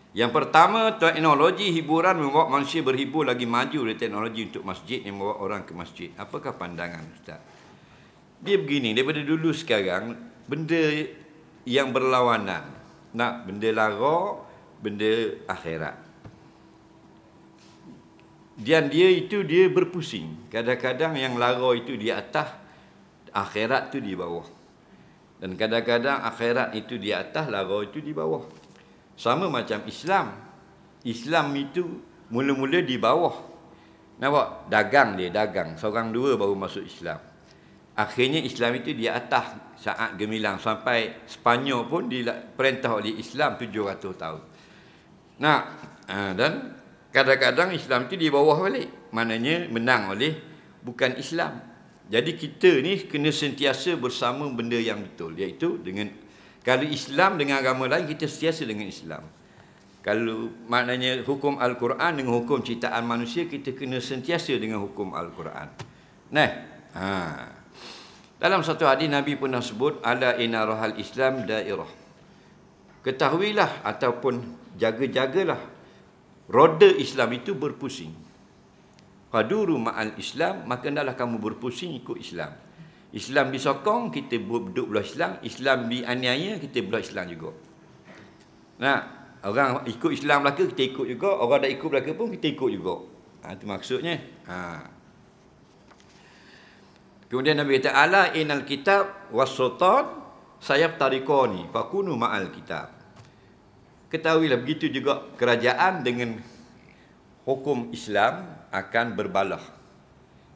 Yang pertama, teknologi hiburan membawa manusia berhibur lagi maju dari teknologi untuk masjid yang membawa orang ke masjid. Apakah pandangan Ustaz? Dia begini, daripada dulu sekarang, benda yang berlawanan. Nak benda lara, benda akhirat. Dan dia berpusing. Kadang-kadang yang lara itu di atas, akhirat itu di bawah. Dan kadang-kadang akhirat itu di atas, lara itu di bawah. Sama macam Islam. Islam itu mula-mula di bawah. Nampak? Dagang. Seorang dua baru masuk Islam. Akhirnya Islam itu di atas saat gemilang. Sampai Sepanyol pun diperintah oleh Islam 700 tahun. Nah, dan kadang-kadang Islam itu di bawah balik. Maknanya menang oleh bukan Islam. Jadi kita ni kena sentiasa bersama benda yang betul. Iaitu dengan, kalau Islam dengan agama lain, kita sentiasa dengan Islam. Kalau maknanya hukum Al-Quran dengan hukum ciptaan manusia, kita kena sentiasa dengan hukum Al-Quran. Nah, dalam satu hadis Nabi pernah sebut, ala inna rahal Islam dairah. Ketahuilah ataupun jaga-jagalah, roda Islam itu berpusing. Faduru ma'al Islam, maka hendaklah kamu berpusing ikut Islam. Islam disokong, kita duduk belah Islam. Islam dianiaya, kita belah Islam juga. Nah, orang ikut Islam belaka, kita ikut juga. Orang tak ikut belaka pun, kita ikut juga. Itu maksudnya. Kemudian Nabi kata, ala inal kitab was-sultan sayab tarikoni fakunu ma'al kitab. Ketahuilah, begitu juga kerajaan dengan hukum Islam akan berbalah.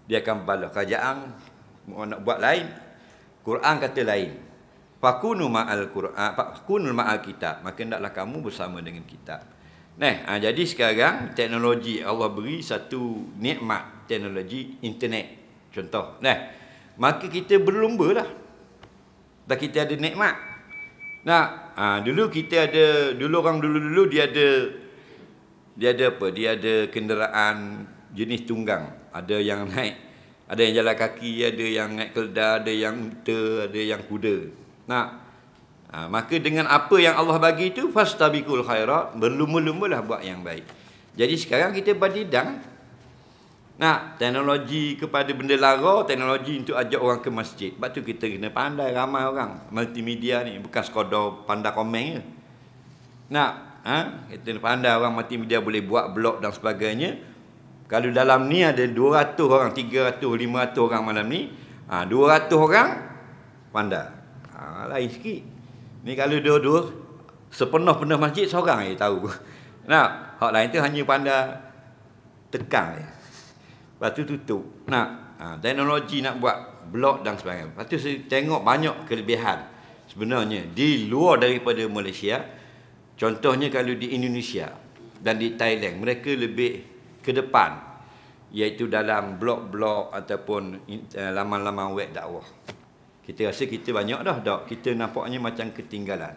Dia akan berbalah. Kerajaan nak buat lain, Quran kata lain. Fakunu ma'al Quran, fakunu ma'al kitab. Maka hendaklah kamu bersama dengan kitab. Nah, jadi sekarang teknologi Allah beri satu nikmat, teknologi internet. Contoh. Nah, maka kita berlumba lah. Dan kita ada nikmat. Nah, dulu kita ada, orang dulu dia ada apa? Dia ada kenderaan jenis tunggang. Ada yang naik, ada yang jalan kaki, ada yang naik keldar, ada yang unta, ada yang kuda. Nah, maka dengan apa yang Allah bagi itu, fastabiqul khairat, berlumba-lumbalah buat yang baik. Jadi sekarang kita badidang. Nah, teknologi kepada benda lara, teknologi untuk ajak orang ke masjid. Sebab tu kita kena pandai, ramai orang. Multimedia ni bukan sekadar pandai komen je. Nah, kita pandai orang multimedia boleh buat blog dan sebagainya. Kalau dalam ni ada 200 orang, 300, 500 orang malam ni, 200 orang pandai. Lain sikit. Ni kalau dua-dua sepenuh-penuh masjid seorang je tahu. Nah, hak lain tu hanya pandai tekan je. Lepas tu tutup. Nah, teknologi nak buat blog dan sebagainya. Lepas tu saya tengok banyak kelebihan sebenarnya di luar daripada Malaysia. Contohnya kalau di Indonesia dan di Thailand, mereka lebih ke depan, iaitu dalam blog-blog ataupun laman-laman web dakwah. Kita rasa kita banyak dah. Kita nampaknya macam ketinggalan.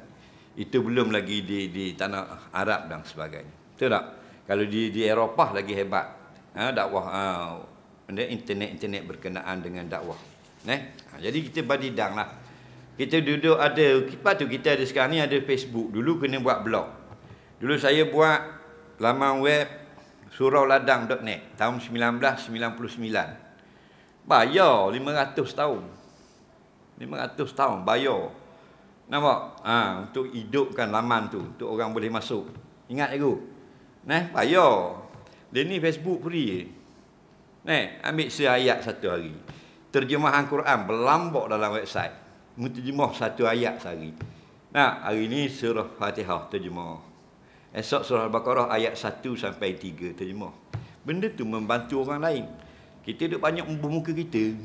Itu belum lagi di tanah Arab dan sebagainya. Betul tak? Kalau di Eropah lagi hebat. Dakwah, internet berkenaan dengan dakwah. Jadi kita badidang lah. Kita duduk ada, lepas tu kita ada sekarang ni ada Facebook. Dulu kena buat blog. Dulu saya buat laman web surauladang.net tahun 1999. Bayar 500 tahun. 500 tahun bayar. Nampak? Untuk hidupkan laman tu, untuk orang boleh masuk. Ingat aku? Bayar. Dia ni Facebook free. Ambil seayat satu hari. Terjemahan Quran berlambak dalam website. Menterjemah satu ayat sehari. Hari ni surah Fatihah terjemah. Esok surah Al-Baqarah ayat 1 sampai 3 terjemah. Benda tu membantu orang lain. Kita duduk banyak muka kita.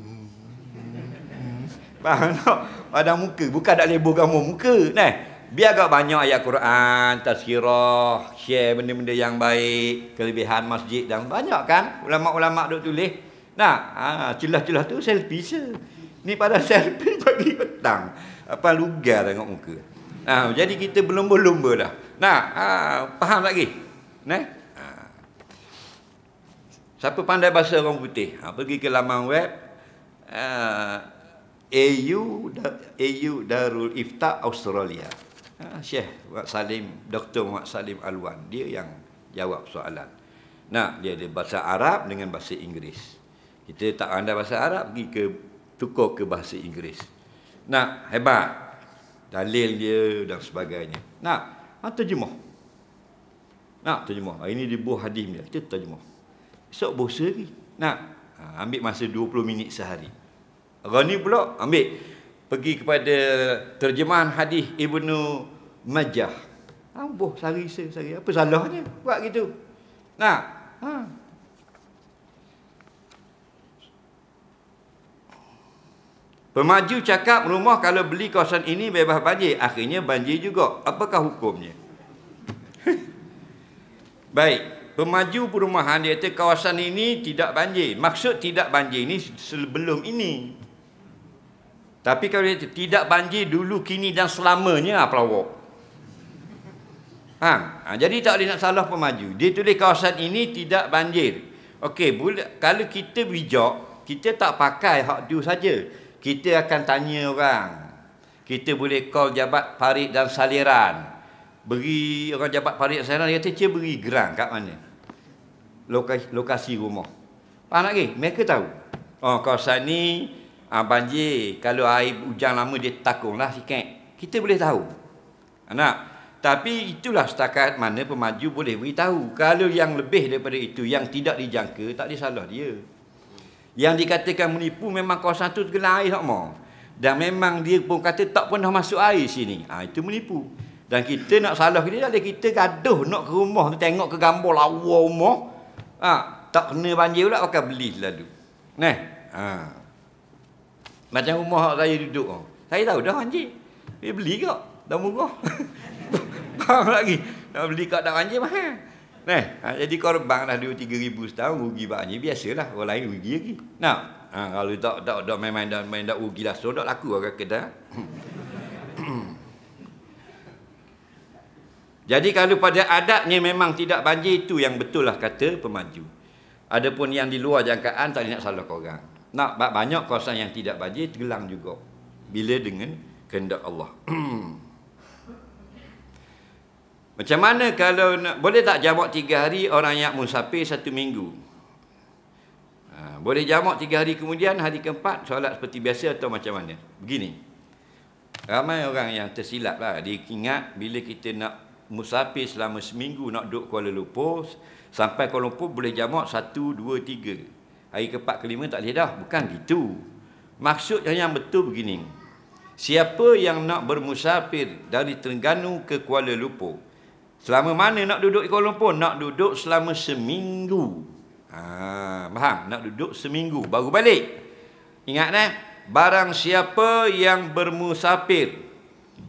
Faham tak? Pada muka. Bukan tak lebur kamu muka. Biar agak banyak ayat Quran, tazkirah, share benda-benda yang baik, kelebihan masjid dan banyak kan ulama-ulama duk tulis. Celah-celah tu selfie se. Ni pada selfie pagi petang. Apa lugar tengok muka. Jadi kita berlumba-lumba dah. Faham lagi? Siapa pandai bahasa orang putih? Pergi ke laman web AU Darul Ifta Australia. Syekh Muhammad Salim, Dr. Muhammad Salim Alwan, dia yang jawab soalan. Dia ada bahasa Arab dengan bahasa Inggeris. Kita tak pandai bahasa Arab, pergi ke tukar ke bahasa Inggeris. Hebat. Dalil dia dan sebagainya. Terjemah. Terjemah. Hari ni dia buah hadis dia. Kita terjemah. Esok bosa lagi. Ambil masa 20 minit sehari. Orang ni pula ambil pergi kepada terjemahan hadis Ibnu Majah. Boh sehari. Apa salahnya buat gitu? Pemaju cakap rumah kalau beli kawasan ini bebas banjir. Akhirnya banjir juga. Apakah hukumnya? Baik. Pemaju perumahan dia kata kawasan ini tidak banjir. Maksud tidak banjir ini sebelum ini. Tapi kalau dia tidak banjir dulu, kini dan selamanya, pelawak. Jadi tak boleh nak salah pemaju. Dia tulis kawasan ini tidak banjir. Okey, kalau kita bijak, kita tak pakai hak tu saja. Kita akan tanya orang. Kita boleh call Jabat Parit dan Saliran. Beri orang Jabat Parit dan Saliran, dia kata, "Cik beri gerang kat mana? Lokasi rumah." Faham lagi? Mereka tahu. Kawasan ni banjir. Kalau air hujan lama dia takunglah sikit. Kita boleh tahu. Tapi itulah setakat mana pemaju boleh beritahu. Kalau yang lebih daripada itu, yang tidak dijangka, tak disalah dia. Yang dikatakan menipu memang kawasan tu tergelam air tak mau. Dan memang dia pun kata tak pernah masuk air sini. Itu menipu. Dan kita nak salah dia, kita gaduh nak ke rumah tu, tengok ke gambar lawa rumah. Tak kena banjir pula, pakai beli selalu. Macam rumah saya duduk. Saya tahu dah banjir. Dia beli ke? Dah murah. Faham lagi? Nak beli kat tak banjir mahal. Jadi korban dah 2-3 ribu setahun, rugi banjir. Biasalah, orang lain rugi lagi. Kalau tak main tak rugi dah. So, tak laku orang kedai. Jadi kalau pada adatnya memang tidak banjir, itu yang betul lah kata pemaju. Adapun yang di luar jangkaan, tak nak salah korang. Banyak kawasan yang tidak banjir, tenggelam juga. Bila dengan kehendak Allah. Macam mana kalau boleh tak jamak 3 hari orang yang musafir 1 minggu? Boleh jamak 3 hari kemudian hari keempat solat seperti biasa atau macam mana? Begini. Ramai orang yang tersilap lah. Dia ingat bila kita nak musafir selama seminggu nak duduk Kuala Lumpur, sampai Kuala Lumpur boleh jamak 1, 2, 3. Hari keempat, kelima tak boleh dah. Bukan gitu. Maksudnya yang betul begini. Siapa yang nak bermusafir dari Terengganu ke Kuala Lumpur, selama mana nak duduk di Kuala Lumpur? Nak duduk selama seminggu. Faham? Nak duduk seminggu baru balik. Ingat barang siapa yang bermusafir,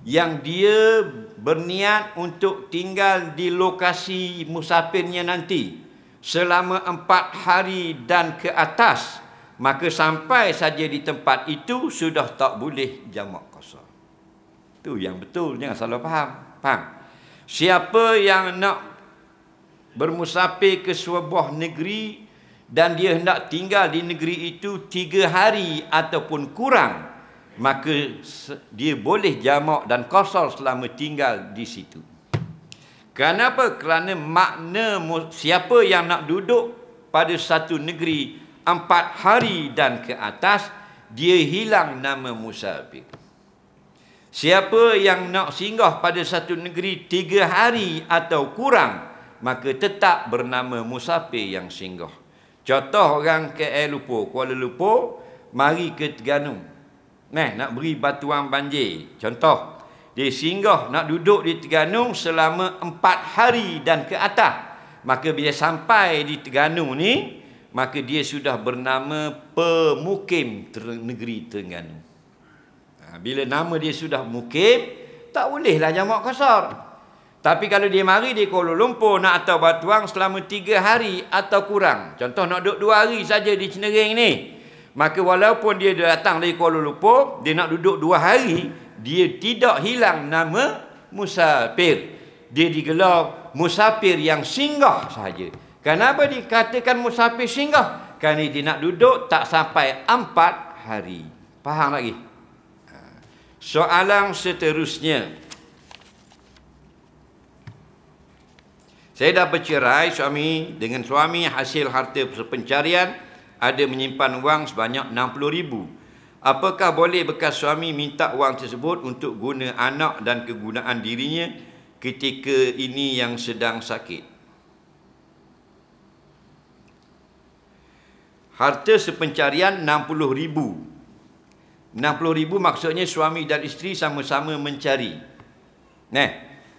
yang dia berniat untuk tinggal di lokasi musafirnya nanti selama 4 hari dan ke atas, maka sampai saja di tempat itu sudah tak boleh jamak qasar. Itu yang betul, jangan salah faham. Siapa yang nak bermusafir ke sebuah negeri dan dia hendak tinggal di negeri itu 3 hari ataupun kurang, maka dia boleh jamak dan qasar selama tinggal di situ. Kenapa? Kerana makna siapa yang nak duduk pada satu negeri 4 hari dan ke atas, dia hilang nama musafir. Siapa yang nak singgah pada satu negeri 3 hari atau kurang, maka tetap bernama musafir yang singgah. Contoh orang KL Lumpur, Kuala Lumpur, mari ke Terengganu. Nak beri bantuan banjir. Contoh, dia singgah nak duduk di Terengganu selama 4 hari dan ke atas. Maka bila sampai di Terengganu ni, maka dia sudah bernama pemukim negeri Terengganu. Bila nama dia sudah mukim, tak bolehlah jamak qasar. Tapi kalau dia mari di Kuala Lumpur nak atau batuang selama 3 hari atau kurang, contoh nak duduk 2 hari saja di Cenering ni, maka walaupun dia datang dari Kuala Lumpur, dia nak duduk 2 hari, dia tidak hilang nama musafir. Dia digelar musafir yang singgah sahaja. Kenapa dikatakan musafir singgah? Kerana dia nak duduk tak sampai 4 hari. Faham lagi? Soalan seterusnya. Saya dah bercerai suami dengan suami, hasil harta pencarian ada menyimpan wang sebanyak 60,000. Apakah boleh bekas suami minta wang tersebut untuk guna anak dan kegunaan dirinya ketika ini yang sedang sakit? Harta sepencarian 60,000. 60,000 maksudnya suami dan isteri sama-sama mencari.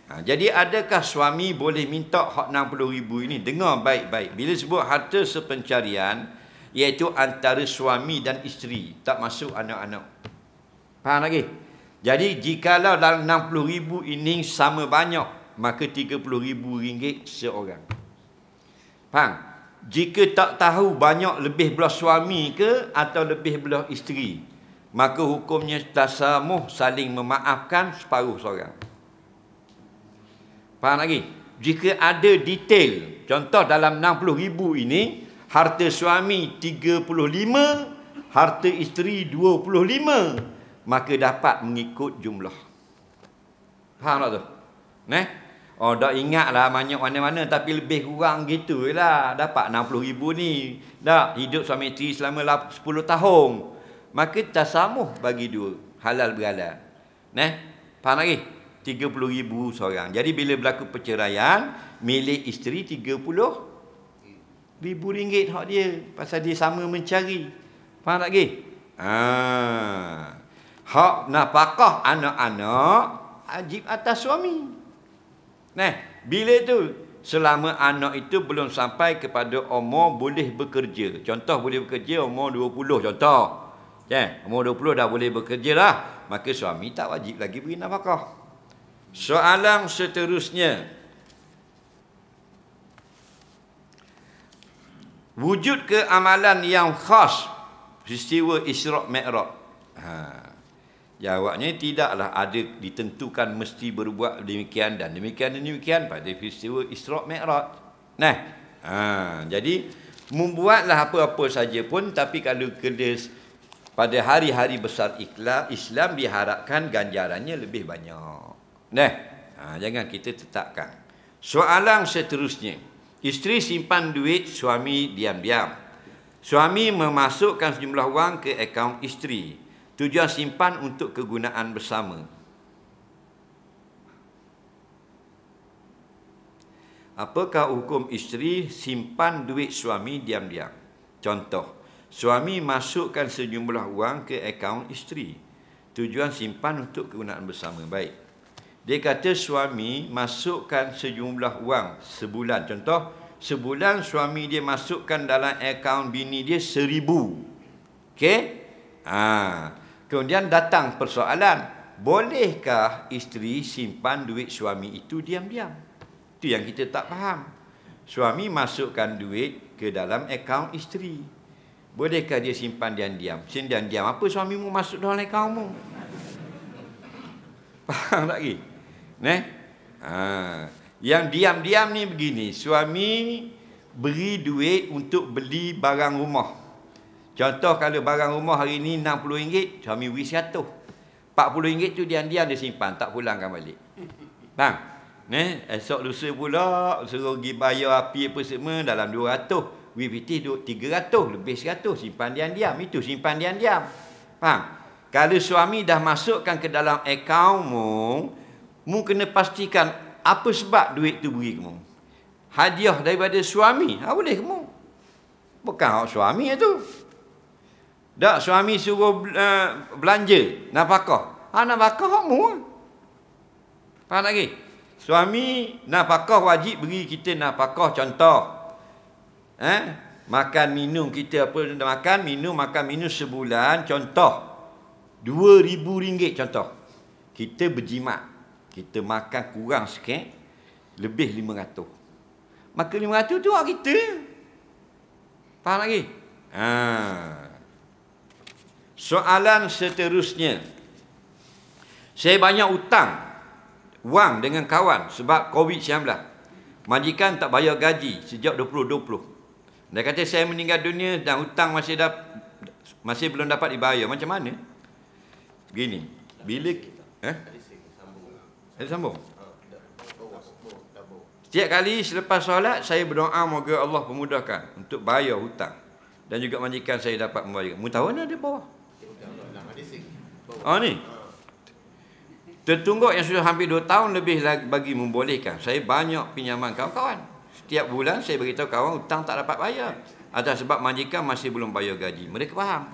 Jadi adakah suami boleh minta hak 60,000 ini? Dengar baik-baik. Bila sebut harta sepencarian, iaitu antara suami dan isteri, tak masuk anak-anak. Faham lagi? Jadi jikalau dalam 60,000 ini sama banyak, maka RM30,000 seorang. Faham? Jika tak tahu banyak lebih belah suami ke atau lebih belah isteri, maka hukumnya tasamuh, saling memaafkan separuh seorang. Faham lagi? Jika ada detail, contoh dalam 60,000 ini, harta suami 35, harta isteri 25, maka dapat mengikut jumlah. Faham tak tu? Oh, dah ingatlah banyak mana-mana, tapi lebih kurang gitu lah. Dapat 60,000 ni. Dah hidup suami isteri selama 10 tahun. Maka tasamuh bagi dua, halal berhalal. Faham lagi? 30,000 seorang. Jadi bila berlaku perceraian, milik isteri RM30,000 hak dia, pasal dia sama mencari. Faham lagi? Hak nafkah anak-anak wajib atas suami. Bila tu selama anak itu belum sampai kepada umur boleh bekerja. Contoh boleh bekerja umur 20 contoh. Umur 20 dah boleh bekerja lah, maka suami tak wajib lagi beri nafkah. Soalan seterusnya, wujud ke amalan yang khas peristiwa Isra' Mi'raj? Jawabnya tidaklah ada ditentukan mesti berbuat demikian dan demikian pada peristiwa Isra' Mi'raj. Jadi membuatlah apa-apa saja pun, tapi kalau pada hari-hari besar Islam diharapkan ganjarannya lebih banyak. Jangan kita tetapkan. Soalan seterusnya, isteri simpan duit suami diam-diam. Suami memasukkan sejumlah wang ke akaun isteri. Tujuan simpan untuk kegunaan bersama. Apakah hukum isteri simpan duit suami diam-diam? Contoh, suami masukkan sejumlah wang ke akaun isteri. Tujuan simpan untuk kegunaan bersama. Baik. Dia kata suami masukkan sejumlah wang sebulan. Contoh, sebulan suami dia masukkan dalam akaun bini dia 1,000. Okey? Kemudian datang persoalan, bolehkah isteri simpan duit suami itu diam-diam? Itu yang kita tak faham. Suami masukkan duit ke dalam akaun isteri. Bolehkah dia simpan diam-diam? Diam-diam apa suamimu masuk dalam akaunmu? Faham tak lagi? Yang diam-diam ni begini, suami beri duit untuk beli barang rumah. Contoh kalau barang rumah hari ni RM60, suami beri RM100. RM40 tu diam-diam dia simpan, tak pulangkan balik. Bang, esok lusa pula suruh pergi bayar api apa semua dalam 200. WPT 300, lebih 100, simpan diam-diam. Itu simpan diam-diam. Faham? Kalau suami dah masukkan ke dalam akaunmu, mu kena pastikan apa sebab duit tu beri kamu. Hadiah daripada suami, boleh kamu. Bukan hak suami itu. Tak, suami suruh belanja nafkah. Nafkah hakmu. Faham lagi? Suami nafkah wajib beri kita nafkah. Contoh, makan minum kita makan minum sebulan, contoh RM2,000 contoh. Kita berjimat, kita makan kurang sikit, lebih 500. Maka 500 tu hak kita. Faham lagi? Soalan seterusnya, saya banyak utang wang dengan kawan sebab COVID-19. Majikan tak bayar gaji sejak 2020. Dia kata saya meninggal dunia dan hutang masih belum dapat dibayar. Macam mana? Begini, bila ada sambung. Setiap kali selepas solat, saya berdoa moga Allah pemudahkan untuk bayar hutang. Dan juga majikan saya dapat membayar. Mu tahu ni ada bawah. Oh ni. Tertungguk yang sudah hampir 2 tahun lebih lagi bagi membolehkan. Saya banyak pinjaman kawan-kawan. Setiap bulan saya beritahu kawan hutang tak dapat bayar. Atas sebab majikan masih belum bayar gaji. Mereka faham.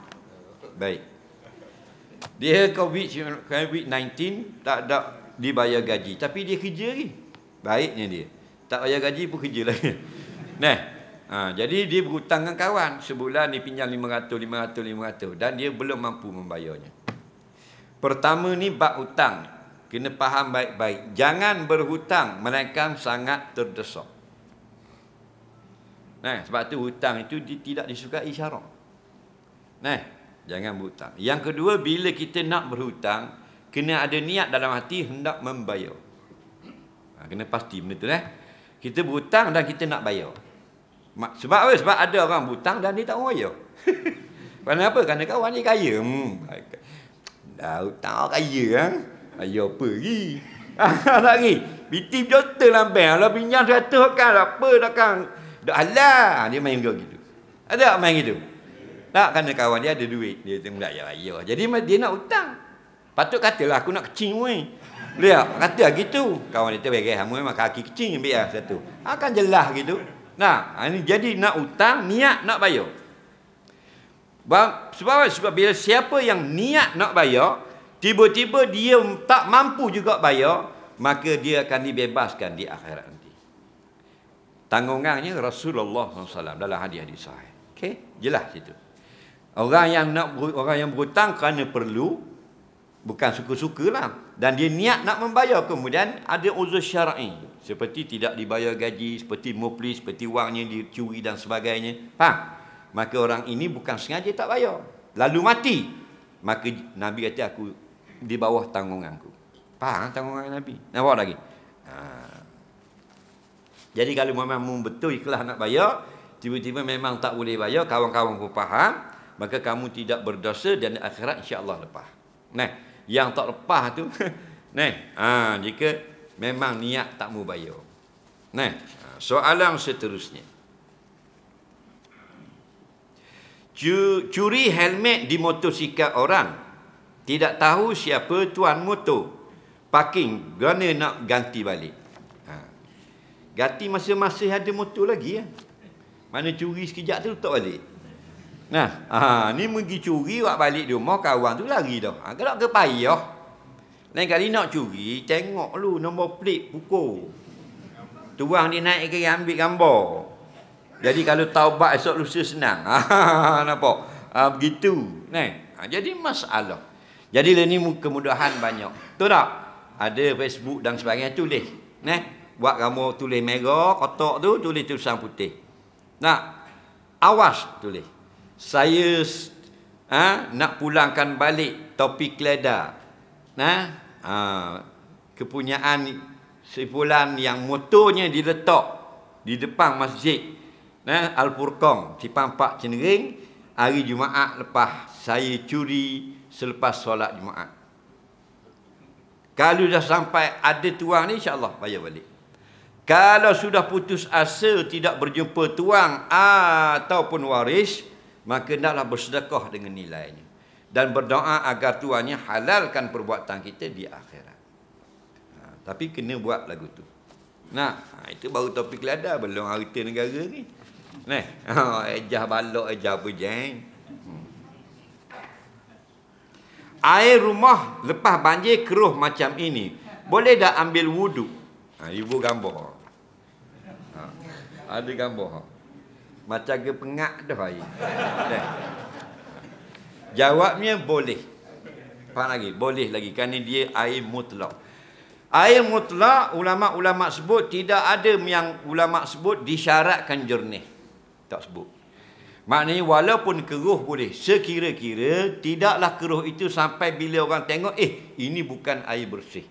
Baik. Dia COVID-19 tak ada dibayar gaji. Tapi dia kerja lagi. Baiknya dia. Tak bayar gaji pun kerja lagi. Jadi dia berhutang dengan kawan. Sebulan dia pinjam 500. Dan dia belum mampu membayarnya. Pertama ni bab hutang. Kena faham baik-baik. Jangan berhutang melainkan sangat terdesak. Sebab tu hutang itu tidak disukai syarak. Jangan berhutang. Yang kedua, bila kita nak berhutang, kena ada niat dalam hati hendak membayar. Kena pasti benda tu. Kita berhutang dan kita nak bayar. Sebab apa? Sebab ada orang berhutang dan dia tak mau bayar. Kenapa? Kerana kawan dia kaya. Dah hutang kaya kan? Ayah apa lagi? Tak lagi. BT juta lah bank. Kalau pinjam 100 kan apa dah kan. Dah alah. Dia main gitu. Ada main gitu? Tak, kerana kawan dia ada duit. Dia tengok ayah. Jadi dia nak hutang. Patut katalah aku nak kecing weh. Lihat, kata gitu. Kawan dia beres semua memang kaki kecing ambil satu. Akan jelas gitu. Ini jadi nak hutang, niat nak bayar. Sebab bila siapa yang niat nak bayar, tiba-tiba dia tak mampu juga bayar, maka dia akan dibebaskan di akhirat nanti. Tanggungannya Rasulullah SAW dalam hadis-hadis sahih. Okey, jelas itu. Orang yang berhutang kerana perlu, bukan suka-sukalah, dan dia niat nak membayar, kemudian ada uzur syar'i, seperti tidak dibayar gaji, seperti muflis, seperti wangnya dicuri dan sebagainya. Maka orang ini bukan sengaja tak bayar, lalu mati, maka Nabi kata aku di bawah tanggunganku. Faham tanggungan Nabi? Nak bawa lagi? Jadi kalau memang betul ikhlas nak bayar, tiba-tiba memang tak boleh bayar, kawan-kawan pun faham, maka kamu tidak berdosa dan akhirat insya-Allah lepas. Yang tak lepas tu jika memang niat tak mau bayar. Soalan seterusnya. Curi helmet di motosikal orang. Tidak tahu siapa tuan motor. Parking, kerana nak ganti balik. Ganti masih ada motor lagi ya. Mana curi sekejap tu letak balik. Ni pergi curi, buat balik di rumah, kawan tu lari dah. Kalau ke payah. Lain kali nak curi, tengok lu nombor plate pukul. Tuang dia naik ke ambil gambar. Jadi kalau taubat esok lusa senang. Nampak? Begitu. Jadi masalah. Jadi ni kemudahan banyak. Betul tak? Ada Facebook dan sebagainya, tulis. Buat gambar tulis merah, kotak tu tulis tulisan putih. Awas tulis. Saya nak pulangkan balik topi keledar. Kepunyaan sepulan yang motornya diletak di depan masjid Al-Furqan, Simpang 4 Cenering, hari Jumaat lepas saya curi selepas solat Jumaat. Kalau dah sampai ada tuang ni, insya-Allah bayar balik. Kalau sudah putus asa tidak berjumpa tuang ataupun waris, maka hendaklah bersedekah dengan nilainya dan berdoa agar tuannya halalkan perbuatan kita di akhirat. Tapi kena buat lagu tu. Itu baru topik lada, belum harta negara ni. Ejah balok, ejah apa jeng. Air rumah lepas banjir keruh macam ini, boleh dah ambil wuduk? Ibu gambar. Ada gambar. Macam ke pengak dah air. Jawabnya boleh. Faham lagi? Boleh lagi. Kerana dia air mutlak. Air mutlak, ulama-ulama sebut, tidak ada yang ulama sebut disyaratkan jernih. Tak sebut. Maknanya walaupun keruh boleh. Sekira-kira tidaklah keruh itu sampai bila orang tengok, ini bukan air bersih.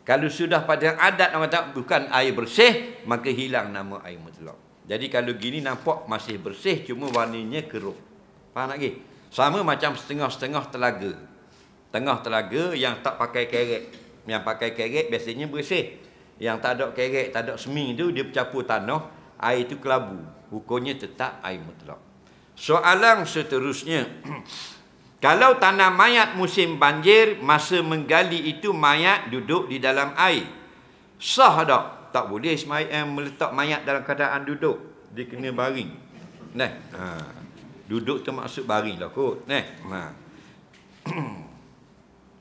Kalau sudah pada adat orang kata bukan air bersih, maka hilang nama air mutlak. Jadi kalau gini nampak masih bersih, cuma warnanya keruh. Faham lagi? Sama macam setengah-setengah telaga. Tengah telaga yang tak pakai kerek. Yang pakai kerek biasanya bersih. yang tak ada kerek, tak ada seming tu, dia bercampur tanah, air itu kelabu. Hukumnya tetap air mutlak. Soalan seterusnya, kalau tanah mayat musim banjir, masa menggali itu mayat duduk di dalam air, sah tak? Tak boleh meletak mayat dalam keadaan duduk. Dia kena baring. Duduk tu maksud baring lah kot.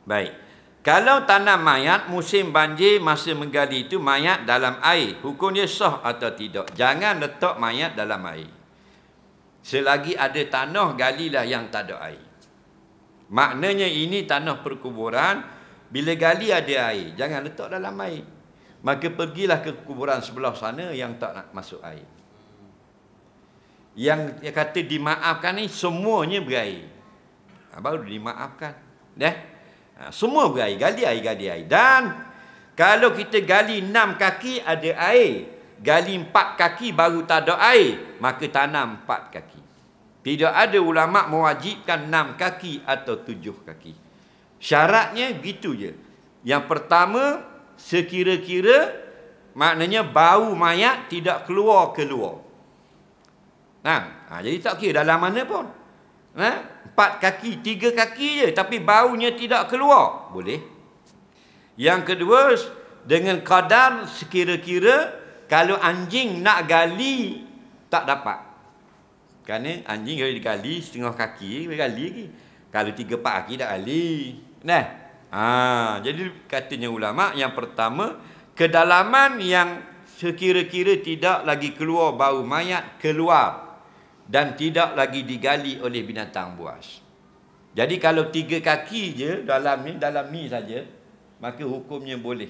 Baik. Kalau tanah mayat musim banjir, masa menggali itu mayat dalam air, hukumnya sah atau tidak? Jangan letak mayat dalam air. Selagi ada tanah, galilah yang tak ada air. Maknanya ini tanah perkuburan, bila gali ada air, jangan letak dalam air. Maka pergilah ke kuburan sebelah sana yang tak nak masuk air. Yang kata dimaafkan ni semuanya berair. Baru dimaafkan. Semua berair, gali air. Dan kalau kita gali 6 kaki ada air, gali 4 kaki baru tak ada air, maka tanam 4 kaki. Tidak ada ulama mewajibkan 6 kaki atau 7 kaki. Syaratnya gitu je. Yang pertama, sekira-kira maknanya bau mayat tidak keluar. Jadi tak kira dalam mana pun. 4 kaki, 3 kaki je, tapi baunya tidak keluar, boleh. Yang kedua, dengan kadar sekira-kira, kalau anjing nak gali tak dapat. Kerana anjing kalau digali setengah kaki, dia gali lagi. Kalau 3-4 kaki tak gali. Jadi katanya ulama, yang pertama, kedalaman yang sekira-kira tidak lagi keluar bau mayat, keluar, dan tidak lagi digali oleh binatang buas. Jadi kalau 3 kaki je dalam ni saja, maka hukumnya boleh.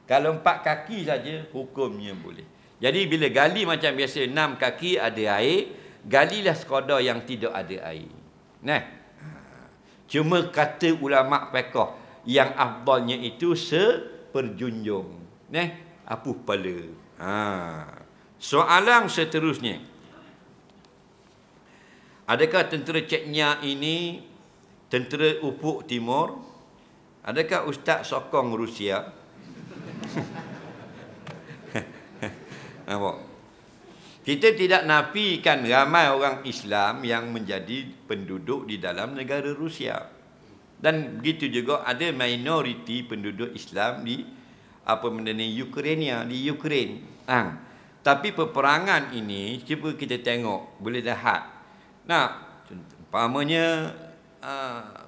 Kalau 4 kaki saja, hukumnya boleh. Jadi bila gali macam biasa 6 kaki ada air, galilah sekadar yang tidak ada air. Cuma kata ulama fiqh yang afdalnya itu seperjunjung. Apuh pala. Soalan seterusnya. Adakah tentera Chechnya ini tentera Ufuk Timur? Adakah Ustaz sokong Rusia? Nampak? Kita tidak nafikan ramai orang Islam yang menjadi penduduk di dalam negara Rusia. Dan begitu juga ada minoriti penduduk Islam di Ukraina, di Ukraine. Tapi peperangan ini, cuba kita tengok, boleh lihat. Umpamanya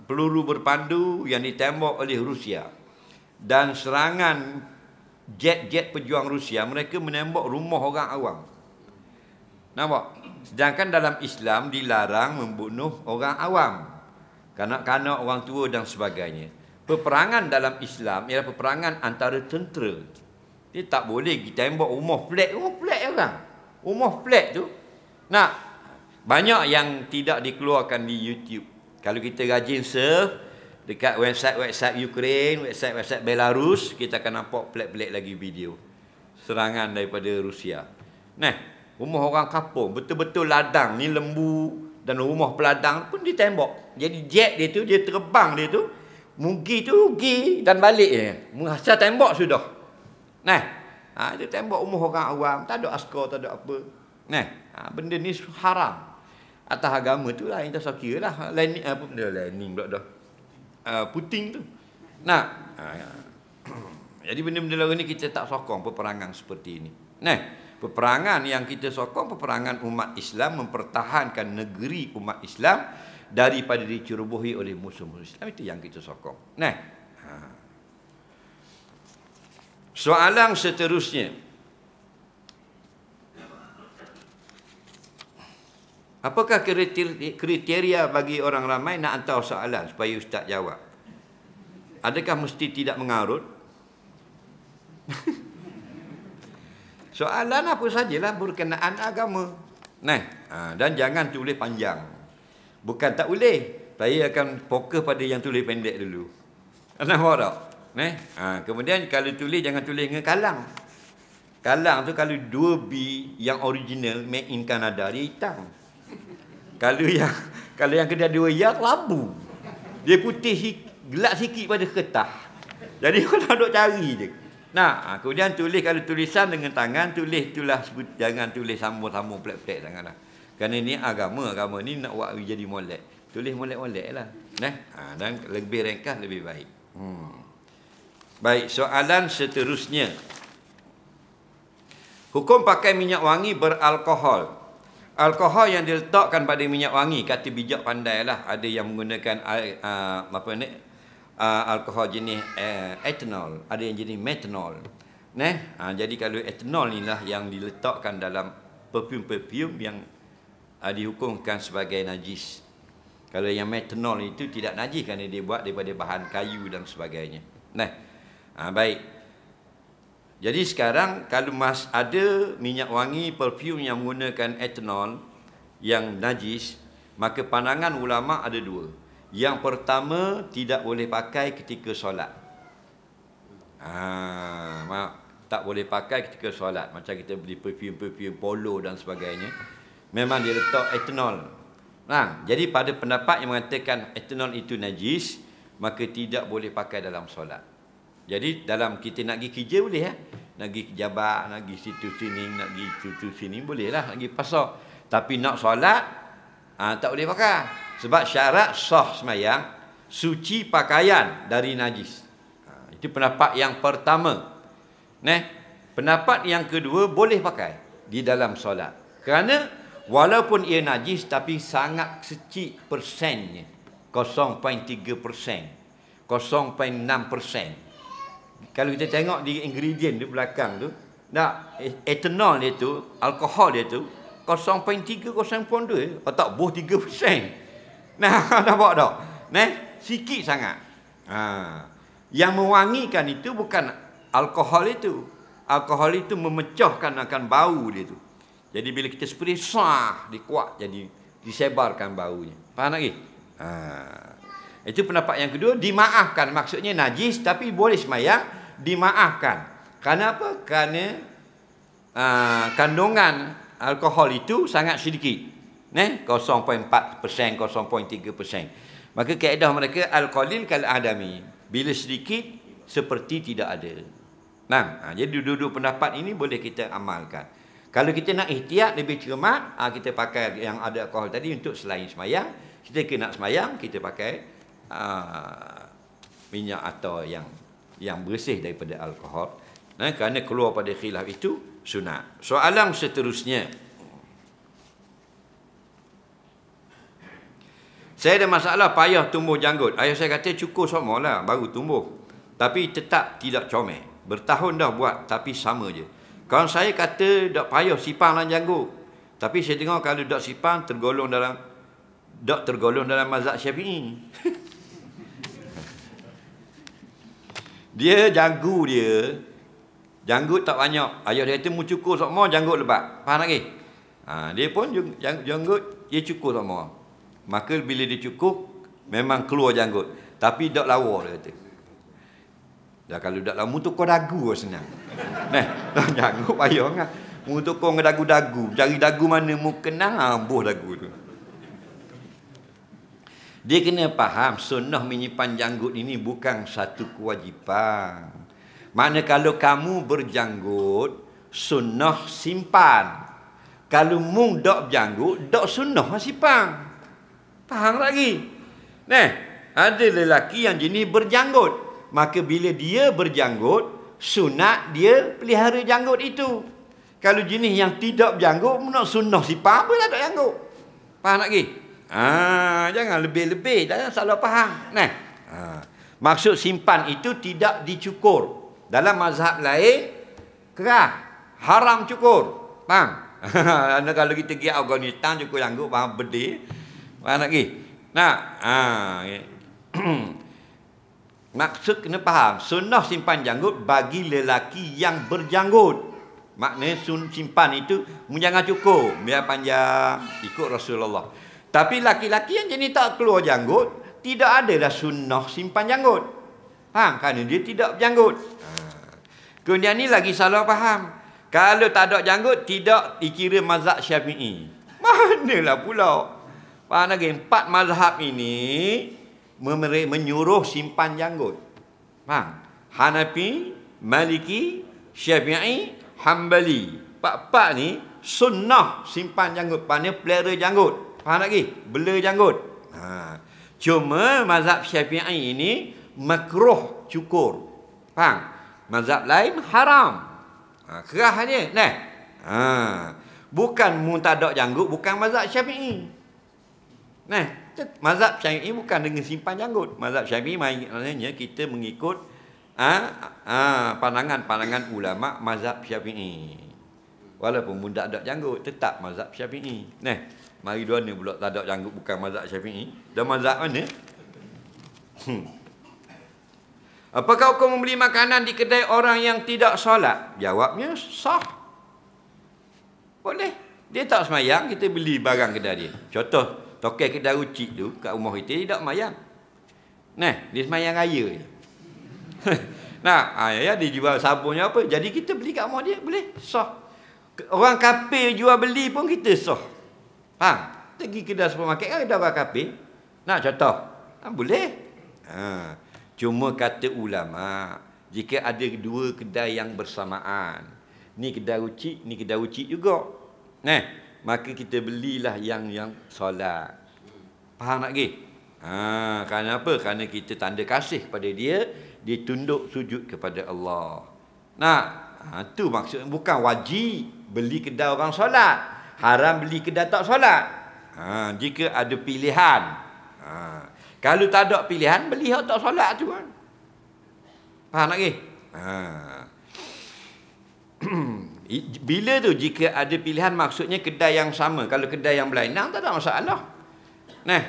peluru berpandu yang ditembak oleh Rusia dan serangan jet-jet pejuang Rusia, mereka menembak rumah orang awam. Nampak? Sedangkan dalam Islam dilarang membunuh orang awam, kanak-kanak, orang tua dan sebagainya. Peperangan dalam Islam ialah peperangan antara tentera. Dia tak boleh kita tembak rumah flat orang. Rumah flat tu. Banyak yang tidak dikeluarkan di YouTube. Kalau kita rajin surf dekat website Ukraine, website Belarus, kita akan nampak pelik-pelik lagi video serangan daripada Rusia. Rumah orang kampung, betul-betul ladang ni, lembu dan rumah peladang pun ditembak. Jadi jet dia tu, dia terbang dia tu, pergi dan balik je. Masa tembak sudah. Dia tembak rumah orang awam, tak ada askar, tak ada apa. Benda ni haram. Atas agama tu lah, kita kira lah. Lining pula dah. Puting tu. Jadi benda-benda lain ni kita tak sokong peperangan seperti ini. Peperangan yang kita sokong, peperangan umat Islam, mempertahankan negeri umat Islam daripada dicerobohi oleh musuh-musuh Islam. Itu yang kita sokong. Soalan seterusnya. Apakah kriteria bagi orang ramai nak hantar soalan supaya Ustaz jawab? Adakah mesti tidak mengarut? Soalan apa sajalah berkenaan agama. Dan jangan tulis panjang. Bukan tak boleh. Saya akan fokus pada yang tulis pendek dulu. Nampak tak? Kemudian kalau tulis, jangan tulis dengan kalang. Kalang tu kalau 2B yang original made in Canada, dia hitam. Kalau yang kedua 2 ya, labu. Dia putih gelap sikit pada kertas. Jadi kau nak duk cari je. Nah, kemudian tulis, kalau tulisan dengan tangan, tulis itulah, jangan tulis sambung-sambung pelik-pelik sangatlah. Kerana ni agama ni nak buat jadi molek. Tulis molek-molek lah. Dan lebih ringkas, lebih baik. Baik, soalan seterusnya. Hukum pakai minyak wangi beralkohol. Alkohol yang diletakkan pada minyak wangi, kata bijak pandai lah. Ada yang menggunakan alkohol jenis etanol, ada yang jenis metanol. Jadi kalau etanol inilah yang diletakkan dalam perfume-perfume yang dihukumkan sebagai najis. Kalau yang metanol itu tidak najis kerana dia buat daripada bahan kayu dan sebagainya. Baik. Jadi sekarang kalau ada minyak wangi perfume yang menggunakan etanol yang najis, maka pandangan ulama ada dua. Yang pertama, tidak boleh pakai ketika solat. Tak boleh pakai ketika solat. Macam kita beli perfume polo dan sebagainya. Memang dia letak etanol. Jadi pada pendapat yang mengatakan etanol itu najis, maka tidak boleh pakai dalam solat. Jadi dalam kita nak pergi kerja boleh ya. Nak pergi jabat, nak pergi situ sini, nak pergi situ sini, bolehlah nak pergi pasar. Tapi nak solat, tak boleh pakai. Sebab syarat sah semayang, suci pakaian dari najis. Itu pendapat yang pertama. Pendapat yang kedua, boleh pakai di dalam solat. Kerana walaupun ia najis, tapi sangat kecil persennya. 0.3%, 0.6%. Kalau kita tengok di ingredient di belakang tu, etanol dia tu, alkohol dia tu, 0.3, 0.2, tak boh 3%. Nampak tak? Sikit sangat. Yang mewangikan itu bukan alkohol itu. Alkohol itu memecahkan akan bau dia tu. Jadi bila kita spray, dia kuat, jadi disebarkan baunya. Faham lagi? Itu pendapat yang kedua, dimaafkan. Maksudnya najis tapi boleh semayang, dimaafkan. Kerana apa? Kerana kandungan alkohol itu sangat sedikit. 0.4%, 0.3%. Maka kaedah mereka al-qalil kal adami. Bila sedikit seperti tidak ada. Jadi dua-dua pendapat ini boleh kita amalkan. Kalau kita nak ihtiyat lebih cermat, kita pakai yang ada alkohol tadi untuk selain semayang. Kita nak semayang, kita pakai minyak atau yang bersih daripada alkohol. Kerana keluar pada khilaf itu sunat. Soalan seterusnya. Saya ada masalah payah tumbuh janggut. Ayah saya kata cukur semua lah baru tumbuh. Tapi tetap tidak comel. Bertahun dah buat tapi sama je. Kawan saya kata dak payah sipang dalam janggut. Tapi saya tengok kalau dak sipang tergolong dalam mazhab Syafi'i. Janggut tak banyak. Ayah dia kata mu cukur semua janggut lebat. Faham lagi? Dia pun janggut dia cukur semua. Maka bila dia cukup, memang keluar janggut. Tapi tak lawa, dia kata. Kalau tak lawa, mu tukar dagu senang. Janggut payah kan. Mu tukar dengan dagu-dagu. Cari dagu mana mu kenal, ambuh dagu tu. Dia kena faham, sunnah menyimpan janggut ini bukan satu kewajipan. Makna kalau kamu berjanggut, sunnah simpan. Kalau mu tak berjanggut, tak sunnah simpan. Faham lagi? Ada lelaki yang jenis berjanggut. Maka bila dia berjanggut, sunat dia pelihara janggut itu. Kalau jenis yang tidak berjanggut, nak sunnah sipang apa tak ada janggut. Faham lagi? Jangan lebih-lebih, jangan salah faham. Maksud simpan itu tidak dicukur. Dalam mazhab lain, kerah, haram cukur. Faham? Kalau kita pergi Afghanistan cukur janggut, faham bedil. Faham lagi? Maksud kena faham, sunnah simpan janggut bagi lelaki yang berjanggut. Maknanya simpan itu jangan cukur, biar panjang ikut Rasulullah. Tapi laki-laki yang jenis tak keluar janggut, tidak adalah sunnah simpan janggut. Faham? Kerana dia tidak berjanggut. Kemudian ni lagi salah faham. Kalau tak ada janggut, tidak dikira mazhab Syafi'i. Manalah pula. Faham lagi? 4 mazhab ini menyuruh simpan janggut. Faham? Hanafi, Maliki, Syafi'i, Hambali. Pak-pak ni sunnah simpan janggut. Maknanya pelera janggut. Faham tak lagi? Bela janggut. Cuma mazhab Syafi'i ini makruh cukur. Faham? Mazhab lain haram. Kerahnya. Nah. Bukan muntadak janggut, bukan mazhab Syafi'i. Nah, mazhab Syafi'i bukan dengan simpan janggut. Mazhab Syafi'i maknanya kita mengikut pandangan-pandangan ulama mazhab Syafi'i. Walaupun pun tak ada janggut, tetap mazhab Syafi'i. Nah, mari dua ni pula tak ada janggut bukan mazhab Syafi'i. Dan mazhab mana? Apakah hukum membeli makanan di kedai orang yang tidak solat? Jawabnya sah. Boleh. Dia tak semayang, kita beli barang kedai dia. Contoh, tokai kedai rucik tu kat rumah kita dia tak semayang. Nah, dia semayang raya je. Nah, ya dia jual sabunnya apa. Jadi kita beli kat rumah dia, boleh. Sah. Orang kafir jual beli pun kita sah. Faham? Pergi kedai supermarket kan ada orang kafir. Nak contoh? Boleh. Cuma kata ulama, jika ada dua kedai yang bersamaan, ni kedai rucik juga. Nah, maka kita belilah yang solat. Faham tak lagi? Kerana apa? Kerana kita tanda kasih kepada dia, dia tunduk sujud kepada Allah. Nah, tu maksud, bukan wajib beli kedai orang solat, haram beli kedai tak solat. Jika ada pilihan. Kalau tak ada pilihan, beli yang tak solat tu kan. Faham tak lagi? Bila tu jika ada pilihan maksudnya kedai yang sama. Kalau kedai yang berlainan tak ada masalah. Nah,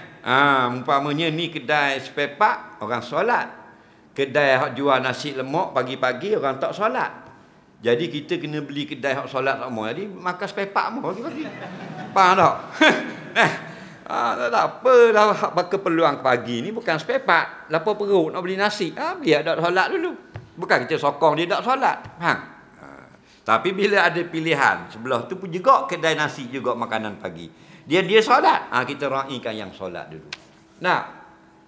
umpamanya ni kedai spare part orang solat. Kedai hak jual nasi lemak pagi-pagi orang tak solat. Jadi kita kena beli kedai hak solat semua. Jadi makan spare part mu pagi-pagi. Faham tak? Tak apa dah keperluan pagi ni bukan spare part. Lapar perut nak beli nasi. Beli ada solat dulu. Bukan kita sokong dia tak solat. Faham? Tapi bila ada pilihan, sebelah tu pun juga kedai nasi juga makanan pagi. Dia solat. Kita raikan yang solat dulu. Nah,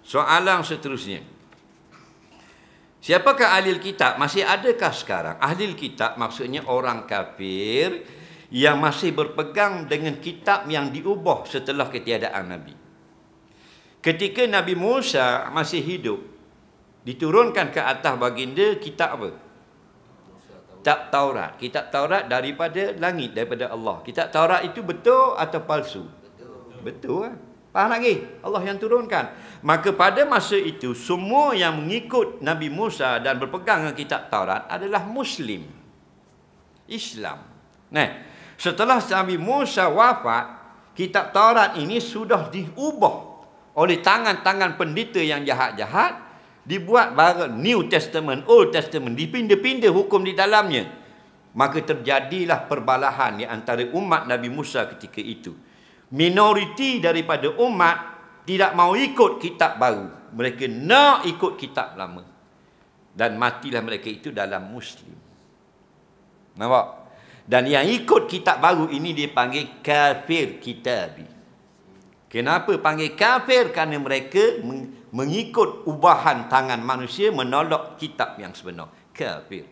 soalan seterusnya. Siapakah ahli kitab? Masih adakah sekarang? Ahli kitab maksudnya orang kafir yang masih berpegang dengan kitab yang diubah setelah ketiadaan Nabi. Ketika Nabi Musa masih hidup, diturunkan ke atas baginda kitab apa? Kitab Taurat. Kitab Taurat daripada langit, daripada Allah. Kitab Taurat itu betul atau palsu? Betul kan? Faham lagi? Allah yang turunkan. Maka pada masa itu, semua yang mengikut Nabi Musa dan berpegang dengan kitab Taurat adalah Muslim. Islam. Nah, setelah Nabi Musa wafat, kitab Taurat ini sudah diubah oleh tangan-tangan pendeta yang jahat-jahat, dibuat baru New Testament, Old Testament, dipindah-pindah hukum di dalamnya. Maka terjadilah perbalahan di antara umat Nabi Musa ketika itu. Minoriti daripada umat tidak mau ikut kitab baru. Mereka nak ikut kitab lama. Dan matilah mereka itu dalam Muslim. Nampak? Dan yang ikut kitab baru ini dipanggil kafir kitabi. Kenapa panggil kafir? Kerana mereka mengikut ubahan tangan manusia, menolak kitab yang sebenar. Kafir.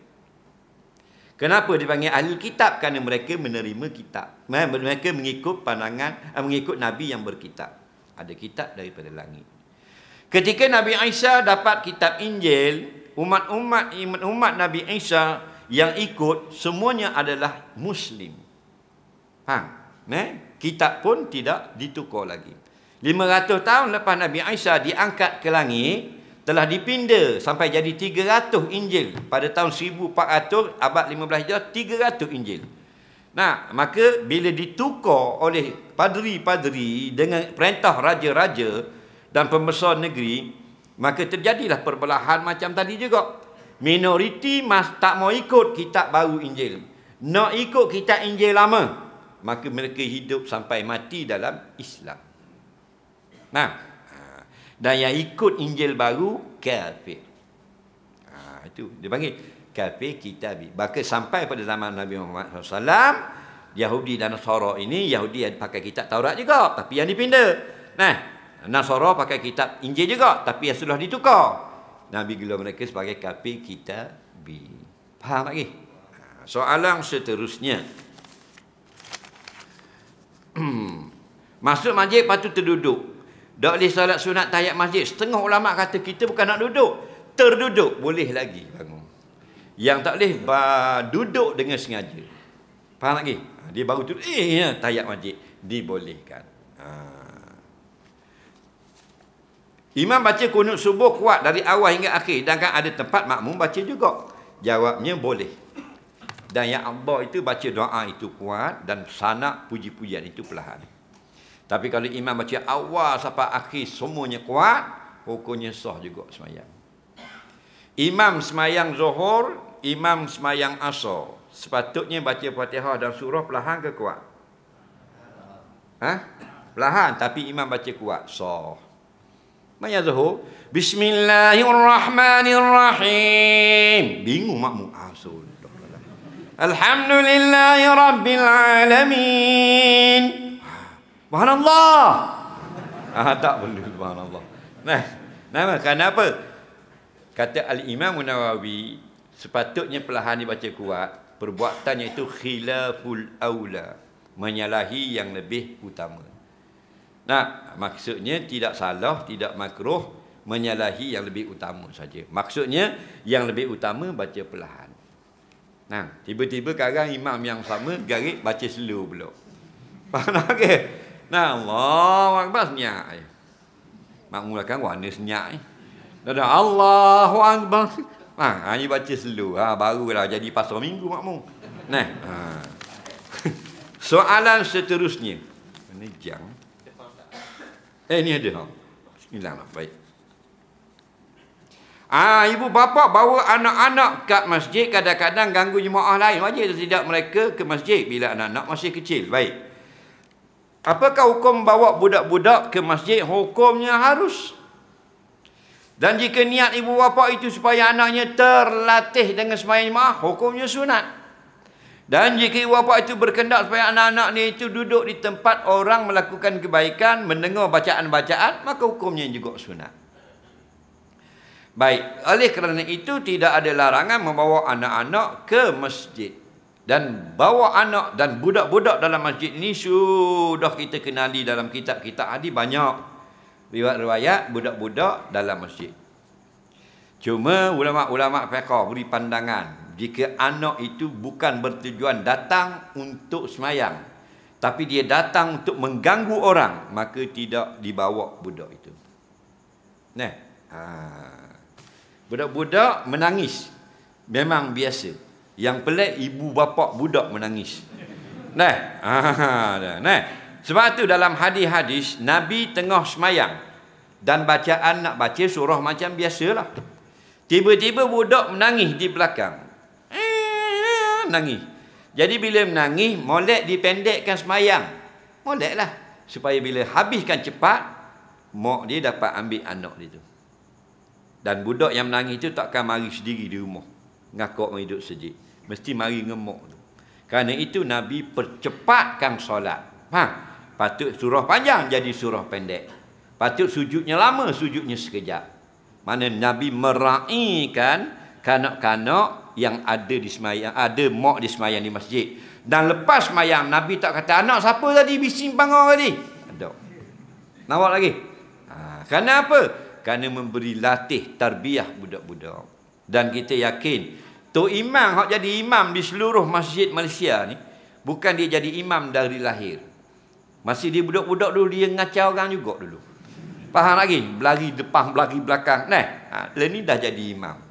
Kenapa dipanggil ahli kitab? Kerana mereka menerima kitab. Mereka mengikut pandangan, mengikut Nabi yang berkitab. Ada kitab daripada langit. Ketika Nabi Isa dapat kitab Injil, umat Nabi Isa yang ikut semuanya adalah Muslim. Kitab pun tidak ditukar lagi. 500 tahun lepas Nabi Isa diangkat ke langit, telah dipindah sampai jadi 300 Injil. Pada tahun 1400, abad 15 Hijrah, 300 Injil. Nah, maka bila ditukar oleh padri-padri dengan perintah raja-raja dan pembesar negeri, maka terjadilah perbelahan macam tadi juga. Minoriti tak mau ikut kitab baru Injil. Nak ikut kitab Injil lama. Maka mereka hidup sampai mati dalam Islam. Nah, dan yang ikut Injil baru, kafir. Itu dia panggil kafir kitabi. Bahkan sampai pada zaman Nabi Muhammad SAW, Yahudi dan Nasara ini, Yahudi pakai kitab Taurat juga, tapi yang dipindah. Nah, Nasara pakai kitab Injil juga, tapi yang sudah ditukar. Nabi gelar mereka sebagai kafir kitabi. Faham lagi? Soalan seterusnya. Masuk masjid patut terduduk. Tak boleh salat sunat tahiyat masjid. Setengah ulama kata kita bukan nak duduk, terduduk boleh lagi bangun. Yang tak boleh duduk dengan sengaja. Faham lagi? Dia baru duduk, tahiyat masjid dibolehkan. Imam baca kunut subuh kuat dari awal hingga akhir, dan kan ada tempat makmum baca juga. Jawabnya boleh. Dan yang Allah itu baca doa itu kuat, dan sanak puji-pujian itu perlahan. Tapi kalau imam baca awal sampai akhir semuanya kuat, hukumnya sah juga semayang. Imam semayang zuhur, imam semayang asar, sepatutnya baca Fatihah dan surah perlahan ke kuat? Perlahan, tapi imam baca kuat, sah. Semayang zuhur, Bismillahirrahmanirrahim. Bingung makmum. Alhamdulillahi Rabbil Alamin. Subhanallah. Tak boleh subhanallah. Kenapa? Kata Al-Imam Nawawi, sepatutnya perlahan dibaca kuat, perbuatannya itu khilaful aula, menyalahi yang lebih utama. Maksudnya tidak salah, tidak makruh, menyalahi yang lebih utama saja. Maksudnya yang lebih utama baca perlahan. Tiba-tiba kadang imam yang sama garik baca slow pula. Faham tak? Allahu Akbar senyak. Makmum belakang warna senyak. Allahu Akbar. Ini baca slow. Barulah jadi pasal minggu makmum. Soalan seterusnya. Mana jam? Ni ada. Bismillah. Baik. Ibu bapa bawa anak-anak kat masjid, kadang-kadang ganggu jemaah lain. Wajib tidak mereka ke masjid bila anak-anak masih kecil. Baik. Apakah hukum bawa budak-budak ke masjid? Hukumnya harus. Dan jika niat ibu bapa itu supaya anaknya terlatih dengan sembahyang jemaah, hukumnya sunat. Dan jika ibu bapa itu berkehendak supaya anak-anak ni itu duduk di tempat orang melakukan kebaikan, mendengar bacaan-bacaan, maka hukumnya juga sunat. Baik, oleh kerana itu tidak ada larangan membawa anak-anak ke masjid. Dan bawa anak dan budak-budak dalam masjid ini sudah kita kenali dalam kitab-kitab hadis banyak riwayat-riwayat budak-budak dalam masjid. Cuma ulama-ulama fiqh beri pandangan, jika anak itu bukan bertujuan datang untuk semayang, tapi dia datang untuk mengganggu orang, maka tidak dibawa budak itu. Budak-budak menangis memang biasa. Yang pelik ibu bapa budak menangis. Sebab tu dalam hadis-hadis Nabi tengah semayang dan bacaan nak baca surah macam biasalah. Tiba-tiba budak menangis di belakang. Nangis. Jadi bila menangis, molek dipendekkan semayang. Moleklah supaya bila habiskan cepat, mak dia dapat ambil anak dia tu. Dan budak yang menangis itu takkan mari sendiri di rumah. Ngakak hidup sejik. Mesti mari ngemuk tu. Kerana itu Nabi percepatkan solat. Patut surah panjang jadi surah pendek. Patut sujudnya lama, sujudnya sekejap. Mana Nabi meraihkan kanak-kanak yang ada di semayang, ada mak di semayang di masjid. Dan lepas semayang, Nabi tak kata, anak siapa tadi bising bangun tadi? Tak. Nampak lagi? Kerana apa? Kerana memberi latih tarbiyah budak-budak. Dan kita yakin Tok Imam hak jadi imam di seluruh masjid Malaysia ni, bukan dia jadi imam dari lahir. Masih dia budak-budak dulu, dia ngacau orang juga dulu. Faham lagi? Berlari depan, berlari belakang. Ni dah jadi imam.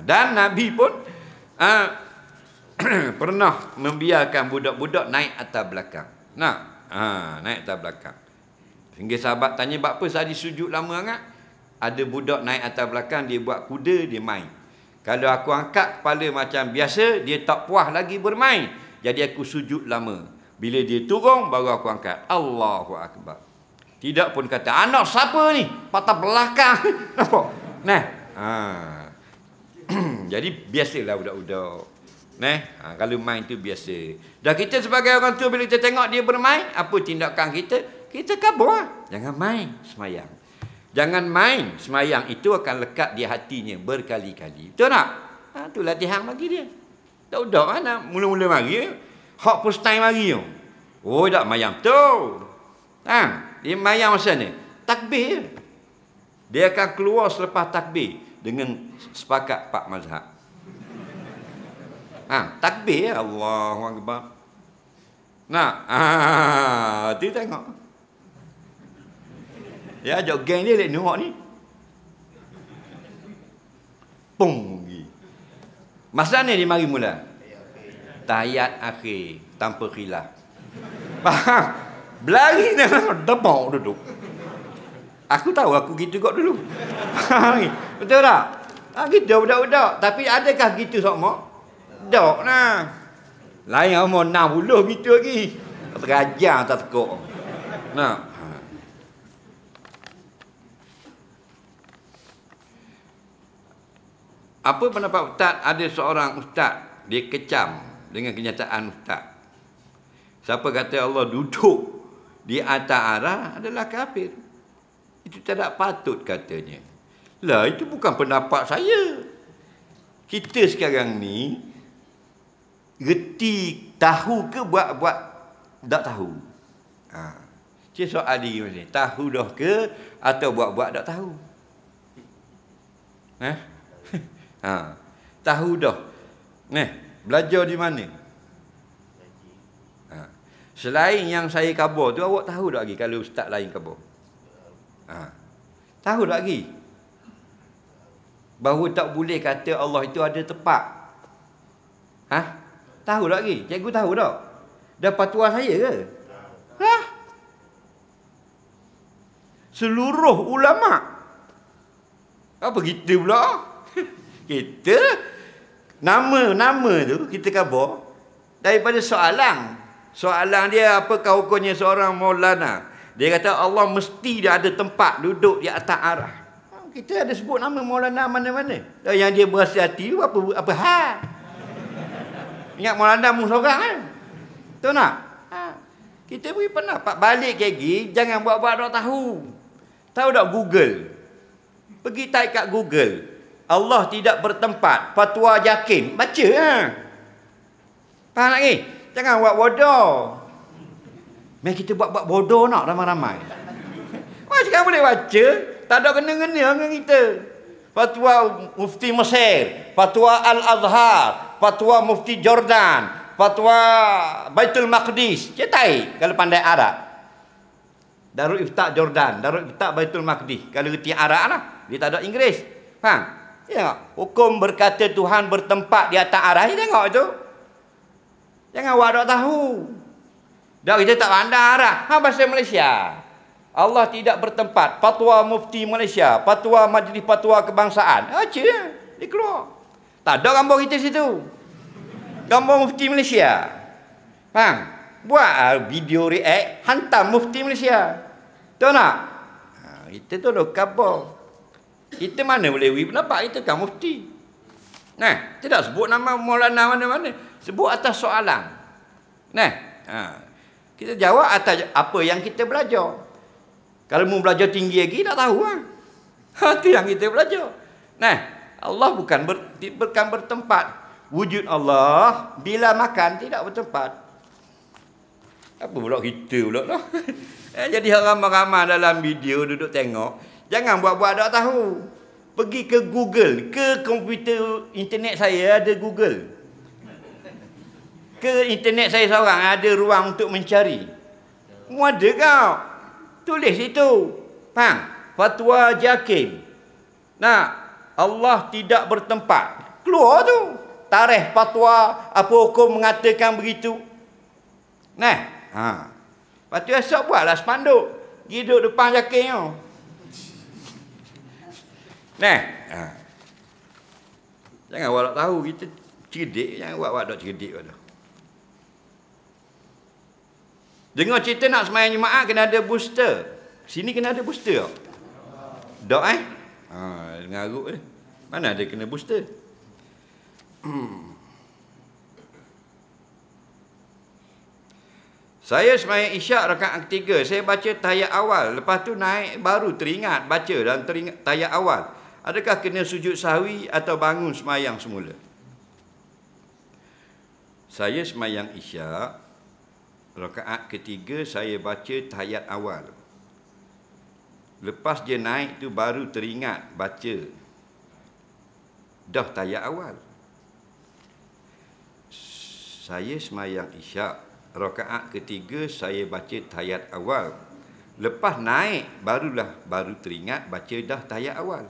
Dan Nabi pun pernah membiarkan budak-budak naik atas belakang. Naik atas belakang. Hingga sahabat tanya, apa saya sujud lama sangat? Ada budak naik atas belakang, dia buat kuda, dia main. Kalau aku angkat kepala macam biasa, dia tak puas lagi bermain. Jadi aku sujud lama. Bila dia turun, baru aku angkat. Allahu Akbar. Tidak pun kata, anak siapa ni? Patah belakang. Nampak? Jadi biasalah budak-budak. Kalau main tu biasa. Dan kita sebagai orang tua, bila kita tengok dia bermain, apa tindakan kita? Kita kabur. Jangan main semayang. Jangan main semayang, itu akan lekat di hatinya berkali-kali. Betul tak? Tu latihan bagi dia. Tak udah mana mula-mula mari. Hak first time mari tu. Oh, tak mayang tu. Dia mayang masa ni. Takbir. Dia akan keluar selepas takbir dengan sepakat Pak Mazhab. Takbir Allahu Akbar. Tu tengok. Dia ajak geng dia lihat nengok ni. Pung pergi. Masa ni dia mari mula. Tahiyat akhir tanpa khilaf. Faham? Berlari dah debak duduk. Aku tahu aku gitu kok dulu. Betul tak? Gitu budak-budak. Tapi adakah gitu semua? Tak nah. Lain umur 60 gitu lagi. Terajar tak tekuk. Nah. Apa pendapat ustaz? Ada seorang ustaz dia kecam dengan kenyataan ustaz. Siapa kata Allah duduk di atas arah adalah kafir. Itu tidak patut katanya. Lah itu bukan pendapat saya. Kita sekarang ni reti tahu ke buat-buat tak tahu. Cik soal dia ni, tahu dah ke atau buat-buat tak tahu? Tahu dah. Belajar di mana? Selain yang saya khabar tu, awak tahu tak lagi kalau ustaz lain khabar? Tahu tak lagi? Bahawa tak boleh kata Allah itu ada tepat. Tahu tak lagi? Cikgu tahu tak? Dah fatwa saya ke? Seluruh ulama. Apa kita pula? Kita nama tu kita khabar daripada soalan. Soalan dia apakah hukumnya seorang maulana? Dia kata Allah mesti dia ada tempat duduk di atas arah. Kita ada sebut nama maulana mana-mana. Yang dia berasa hati apa hal? Ingat maulana mu seorang kan? Betul tak? Kita beri pendapat balik lagi, jangan buat-buat tak tahu. Tahu tak Google? Pergi type kat Google. Allah tidak bertempat. Fatwa Jakim. Baca Faham lagi? Jangan buat bodoh. Mari kita buat bodoh nak ramai-ramai. Sekarang boleh baca. Tak ada kena-kena dengan kita. Fatwa Mufti Mesir. Fatwa Al-Azhar. Fatwa Mufti Jordan. Fatwa Baitul Maqdis. Cetai kalau pandai Arab. Darul Ifta Jordan. Darul Ifta Baitul Maqdis. Kalau reti Arab lah. Dia tak ada Inggeris. Faham? Ya, hukum berkata Tuhan bertempat di atas arah. Tengok itu. Jangan awak tak tahu. Dah kita tak pandai arah. Bahasa Malaysia. Allah tidak bertempat. Fatwa Mufti Malaysia. Fatwa Majlis Fatwa Kebangsaan. Baca. Dia keluar. Tak ada gambar kita situ. Gambar Mufti Malaysia. Faham? Buat video react. Hantar Mufti Malaysia. Tahu tak? Kita tu dah khabar. Kita mana boleh beri pendapat, kita kan mufti. Tidak sebut nama maulana mana-mana. Sebut atas soalan. Kita jawab atas apa yang kita belajar. Kalau mau belajar tinggi lagi, tak tahu lah. Itu yang kita belajar. Allah bukan bertempat. Wujud Allah bila makan tidak bertempat. Apa pula kita pula lah. Jadi ramai-ramai dalam video duduk tengok. Jangan buat-buat tak tahu. Pergi ke Google. Ke komputer internet saya ada Google. Ke internet saya seorang ada ruang untuk mencari. Ada kau. Tulis itu. Faham? Fatwa Jakim. Allah tidak bertempat. Keluar tu. Tarikh fatwa. Apa hukum mengatakan begitu. Lepas tu esok buatlah spanduk. Pergi duduk depan Jakim tu. Jangan awak tak tahu kita cerdik, jangan awak tak cerdik pada. Dengar cerita nak sembahyang Jumaat kena ada booster. Sini kena ada booster. Tak ngaruk ni. Mana ada kena booster? Saya sembahyang Isyak rakaat ketiga, saya baca tahiyat awal, lepas tu naik baru teringat baca dan teringat tahiyat awal. Adakah kena sujud sahwi atau bangun sembahyang semula? Saya semayang Isyak, rakaat ketiga saya baca tahiyat awal. Lepas dia naik tu baru teringat baca dah tahiyat awal. Saya semayang Isyak, rakaat ketiga saya baca tahiyat awal. Lepas naik baru teringat baca dah tahiyat awal.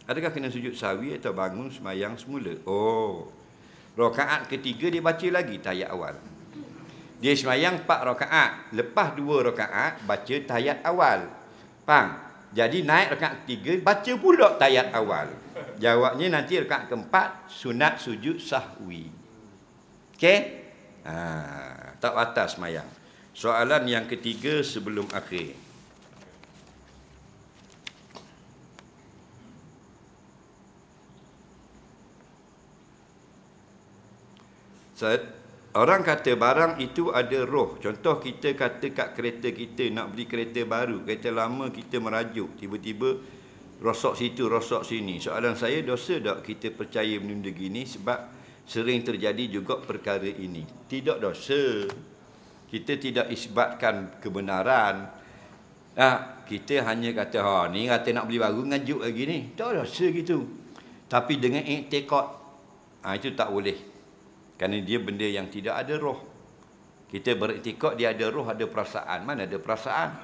Adakah kena sujud sahwi atau bangun semayang semula? Oh, rakaat ketiga dia baca lagi tahiyat awal. Dia semayang 4 rakaat. Lepas 2 rakaat baca tahiyat awal. Faham? Jadi naik rakaat ketiga baca pula tahiyat awal. Jawabnya nanti rakaat keempat sunat sujud sahwi. Okey? Tak batas semayang. Soalan yang ketiga sebelum akhir. Orang kata barang itu ada roh. Contoh kita kata kat kereta kita nak beli kereta baru, kereta lama kita merajuk, tiba-tiba rosok situ, rosok sini. Soalan saya, dosa tak kita percaya benda gini sebab sering terjadi juga perkara ini? Tidak dosa. Kita tidak isbatkan kebenaran. Kita hanya kata, ni kata nak beli baru ngajuk lagi ni. Tak dosa gitu. Tapi dengan iktikad, itu tak boleh. Kerana dia benda yang tidak ada roh. Kita beriktikad dia ada roh, ada perasaan. Mana ada perasaan?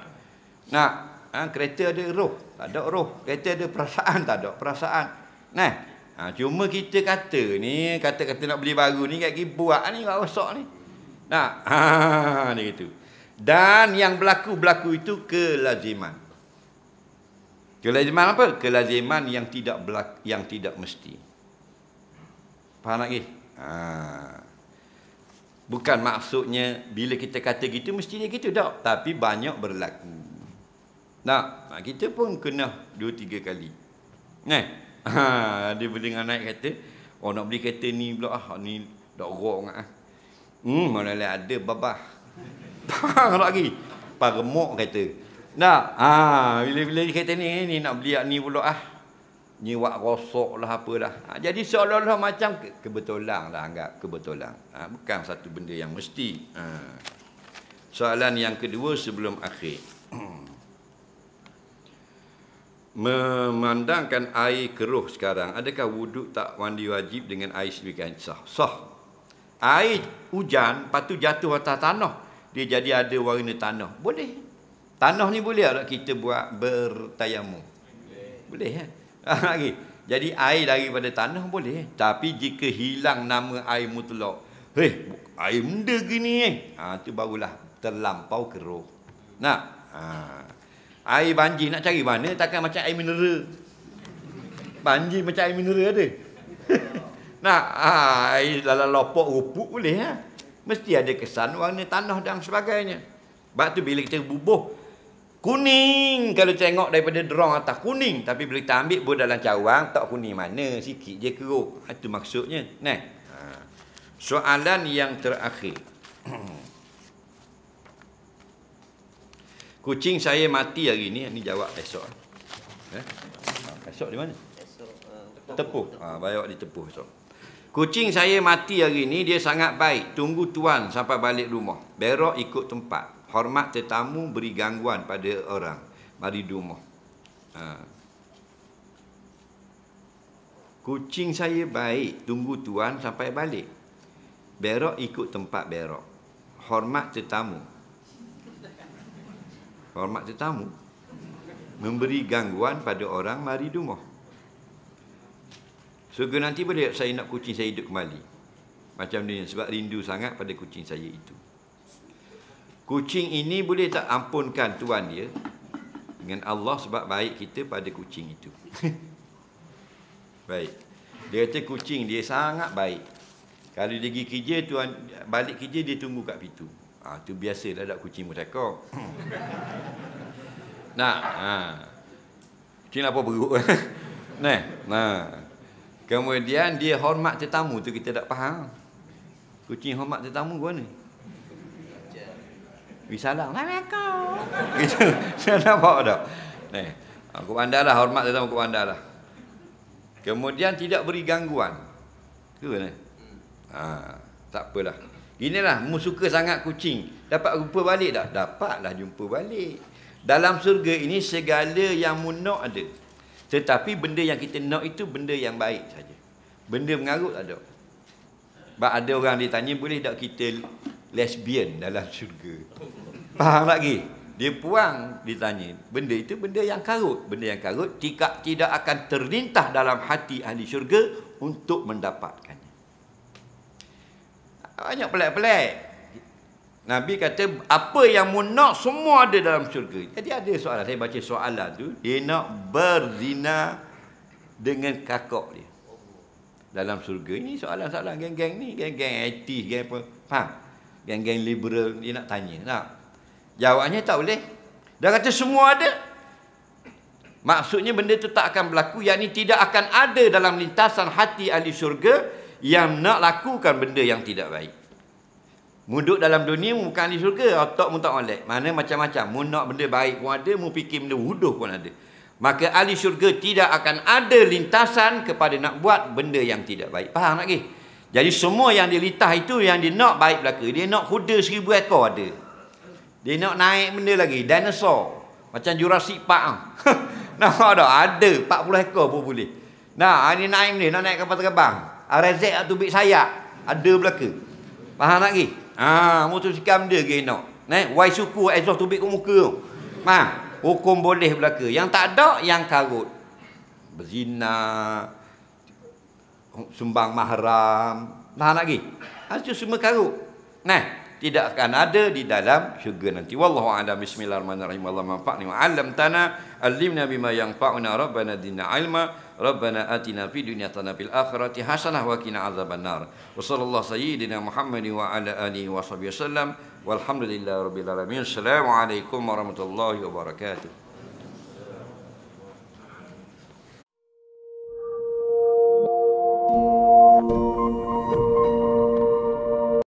Kereta ada roh, tak ada roh. Kereta ada perasaan, tak ada perasaan. Cuma kita kata ni, kata-kata nak beli baru ni, kat buat ni, kat rosak ni. Ni gitu. Dan yang berlaku itu kelaziman. Kelaziman apa? Kelaziman yang tidak mesti. Faham lagi? Bukan maksudnya bila kita kata gitu mesti dia gitu tak, tapi banyak berlaku. Kita pun kena 2-3 kali. Dia dengan naik kata, nak beli kereta ni pula, ni dak rok ngah. Mana ada babah. Faham lagi? Paremok kata. Bila kereta ni nak beli ni pula nyiwak rosok lah apalah. Jadi seolah-olah macam kebetulan lah, anggap kebetulan. Bukan satu benda yang mesti. Soalan yang kedua sebelum akhir. Memandangkan air keruh sekarang, adakah wuduk tak mandi wajib dengan air sedemikian? Sah. Air hujan, lepas tu jatuh atas tanah, dia jadi ada warna tanah. Boleh. Tanah ni boleh tak kita buat bertayamum? Boleh kan? Lagi. Jadi air daripada tanah boleh. Tapi jika hilang nama air mutlak, air benda gini tu barulah terlampau keruh. Air banjir nak cari mana? Takkan macam air mineral. Banjir macam air mineral ada. Air dalam lopok rupuk boleh. Mesti ada kesan warna tanah dan sebagainya. Sebab tu bila kita bubuh kuning, kalau tengok daripada derong atas kuning, tapi bila kita ambil buah dalam cawang tak kuning mana, sikit je keruh. Itu maksudnya. Soalan yang terakhir. Kucing saya mati hari ni jawab esok. Esok di mana? Tepuh. Bawa di Tepuh esok. Kucing saya mati hari ni, dia sangat baik. Tunggu tuan sampai balik rumah. Berok ikut tempat. Hormat tetamu, beri gangguan pada orang. Mari rumah. Kucing saya baik, tunggu tuan sampai balik. Berok ikut tempat berok. Hormat tetamu. Hormat tetamu. Memberi gangguan pada orang, mari rumah. Surga nanti boleh saya nak kucing saya hidup kembali. Macam ni, sebab rindu sangat pada kucing saya itu. Kucing ini boleh tak ampunkan tuan dia dengan Allah sebab baik kita pada kucing itu. Baik. Dia kata kucing dia sangat baik. Kalau dia pergi kerja, tuan balik kerja dia tunggu kat pintu. Tu biasa dah ada kucing bercakap. Kucing apa beruk. Kemudian dia hormat tetamu tu kita tak faham. Kucing hormat tetamu ke mana? Bisalam. Assalamualaikum. Gitu. Saya nampak tak? Aku pandailah hormat tetamu, aku pandailah. Kemudian tidak beri gangguan. Tu kan? Tak apalah. Inilah, mu suka sangat kucing. Dapat jumpa balik tak? Dapatlah jumpa balik. Dalam surga ini segala yang mu nak ada. Tetapi benda yang kita nak itu benda yang baik saja. Benda mengarut tak ada. Sebab ada orang ditanya, boleh tak kita lesbian dalam syurga? Faham lagi? Dia puang ditanya. Benda itu benda yang karut. Benda yang karut tidak akan terlintah dalam hati ahli syurga untuk mendapatkannya. Banyak pelik-pelik. Nabi kata, apa yang mu nak semua ada dalam syurga. Jadi ada soalan, saya baca soalan tu, dia nak berzina dengan kakak dia dalam syurga. Ini soalan-soalan geng-geng ni, geng-geng etis, geng apa, faham? Geng-geng liberal, dia nak tanya. Tak? Jawabnya tak boleh. Dia kata semua ada. Maksudnya benda tu tak akan berlaku, yakni tidak akan ada dalam lintasan hati ahli syurga yang nak lakukan benda yang tidak baik. Muduk dalam dunia, mu bukan ahli syurga, otak mu tak molek. Mana macam-macam. Mu nak benda baik pun ada, mu fikir benda wuduh pun ada. Maka ahli syurga tidak akan ada lintasan kepada nak buat benda yang tidak baik. Faham lagi? Jadi semua yang dia litah itu, yang dia nak baik belaka. Dia nak kuda 1000 ekor ada. Dia nak naik benda lagi, dinosaur. Macam Jurassic Park. Nak ada 40 ekor pun boleh. Nah, ini naik benda, nak naik kapal terbang. RZ atau tubik sayap ada belaka. Faham lagi? Motosikal dia ke nak. Y suku exhaust tubik ke muka. Faham? Hukum boleh belaka. Yang tak ada, yang karut. Berzina, sumbang mahram. Faham lagi? Itu semua karut. Tidak akan ada di dalam syurga nanti. Wallahu a'lam. Bismillahirrahmanirrahim. Allah manfa'ni wa 'allamtana, allimna bima yanfa'una, rabbana zidna 'ilma, rabbana atina fid dunya hasanah fil akhirati hasanah wa qina adzabannar. Wa sallallahu sayyidina Muhammadin wa ala alihi wa sahbihi wasallam. Walhamdulillahirabbil alamin. Assalamualaikum warahmatullahi wabarakatuh.